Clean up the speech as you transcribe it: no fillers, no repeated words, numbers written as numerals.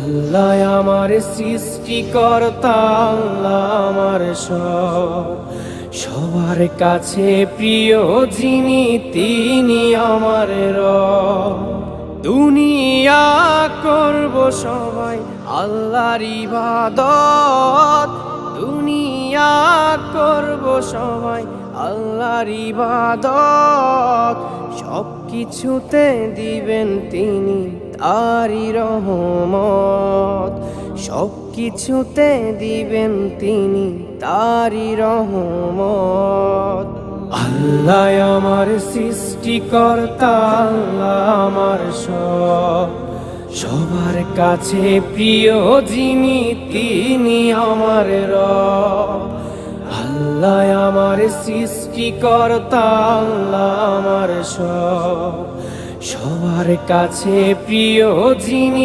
আল্লাহ আমার সৃষ্টিকর্তা, আল্লাহ আমার সবার কাছে প্রিয় যিনি তিনি আমার রব। দুনিয়া করব সবাই আল্লাহর ইবাদত, দুনিয়া করব সবাই আল্লাহর ইবাদত। সব কিছুতে দিবেন তিনি তারই রহমত, সব কিছুতে দিবেন তিনি তারই রহমত। আল্লাহ আমার সৃষ্টিকর্তা, আল্লাহ আমার সবার কাছে প্রিয় যিনি তিনি আমার রব। আল্লাহ আমার সৃষ্টিকর্তা, আল্লাহ আমার সবার কাছে প্রিয় যিনি